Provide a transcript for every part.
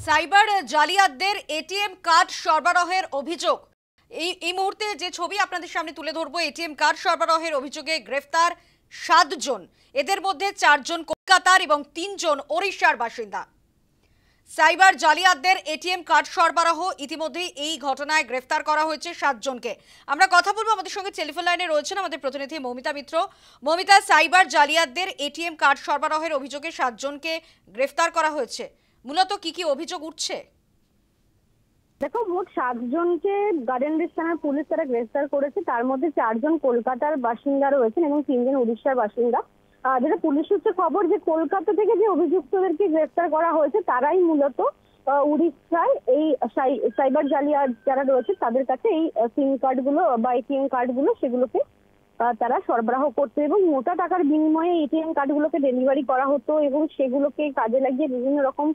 Cyber জালিয়াতদের ATM card সরবরাহের অভিযোগ। এই মুহূর্তে যে ছবি আপনাদের সামনে তুলে ধরবো, এটিএম কার্ড সরবরাহের অভিযোগে গ্রেফতার 7 জন। এদের মধ্যে 4 জন কলকাতার এবং 3 জন ওড়িশার বাসিন্দা। সাইবার জালিয়াতদের এটিএম কার্ড সরবরাহ, ইতিমধ্যেই এই ঘটনায় গ্রেফতার করা হয়েছে 7 জনকে। আমরা কথা বলবো, আমাদের সঙ্গে টেলিফোন লাইনে রয়েছেন আমাদের প্রতিনিধি মৌমিতা মিত্র। মৌমিতা, সাইবার জালিয়াতদের এটিএম কার্ড সরবরাহের অভিযোগে 7 জনকে গ্রেফতার করা হয়েছে, মূলত কি কি অভিযোগ উঠছে? দেখো, মোট 7 জনকে গার্ডেনরিচ থানার পুলিশ তারা গ্রেফতার করেছে। তার মধ্যে 4 জন কলকাতার বাসিন্দা রয়েছেন এবং 3 জন উড়িষ্যার বাসিন্দা। যেটা পুলিশ সূত্রে খবর, যে কলকাতা থেকে যে অভিযুক্তদেরকে গ্রেফতার করা হয়েছে তারাই মূলত উড়িষ্যায় এই সাইবার জালিয়াত যারা রয়েছে তাদের কাছে এই সিম কার্ডগুলো বা এটিএম কার্ডগুলো সেগুলোকে তারা সরবরাহ করতো এবং মোটা টাকার বিনিময়ে এটিএম কার্ডগুলোকে ডেলিভারি করা হতো এবং সেগুলোকে কাজে লাগিয়ে বিভিন্ন রকম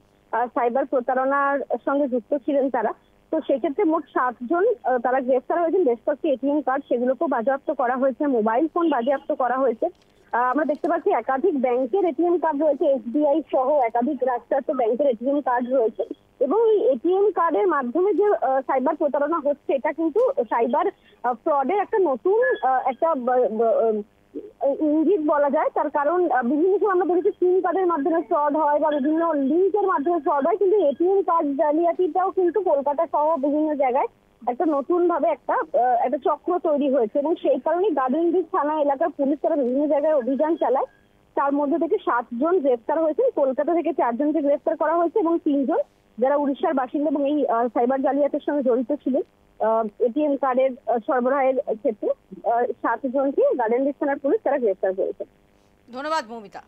সাইবার প্রতারণার সঙ্গে যুক্ত ছিলেন তারা। তো সেক্ষেত্রে মোট 7 জন তারা গ্রেফতার হয়েছেন। বেশ কয়েকটি এটিএম কার্ড সেগুলোকেও বাজেয়াপ্ত করা হয়েছে, মোবাইল ফোন বাজেয়াপ্ত করা হয়েছে। আমরা দেখতে পাচ্ছি একাধিক ব্যাংকের এটিএম কার্ড রয়েছে, এসবিআই সহ একাধিক রাষ্ট্রায়ত্ত ব্যাংকের এটিএম কার্ড রয়েছে এবং এই এটিএম কার্ডের মাধ্যমে যে সাইবার প্রতারণা হচ্ছে এটা কিন্তু সাইবার ফ্রডের একটা নতুন একটা ইঙ্গিত বলা যায়। তার কারণ বিভিন্ন সময় আমরা দেখেছি সিম কার্ডের মাধ্যমে ফ্রড হয় বা বিভিন্ন লিঙ্কের মাধ্যমে ফ্রড হয়, কিন্তু এটিএম কার্ড জালিয়াতিটাও কিন্তু কলকাতা সহ বিভিন্ন জায়গায় একটা নতুন ভাবে একটা চক্র তৈরি হয়েছে এবং সেই কারণেই গার্ডেনরিচ থানা এলাকার পুলিশ তারা বিভিন্ন জায়গায় অভিযান চালায়। তার মধ্যে থেকে 7 জন গ্রেফতার হয়েছেন। কলকাতা থেকে 4 জনকে গ্রেফতার করা হয়েছে এবং 3 জন যারা উড়িষ্যার বাসিন্দা এবং এই সাইবার জালিয়াতের সঙ্গে জড়িত ছিলেন এটিএম কার্ডের সরবরাহের ক্ষেত্রে 7 জনকে গার্ডেনরিচ থানার পুলিশ তারা গ্রেফতার করেছে। ধন্যবাদ মৌমিতা।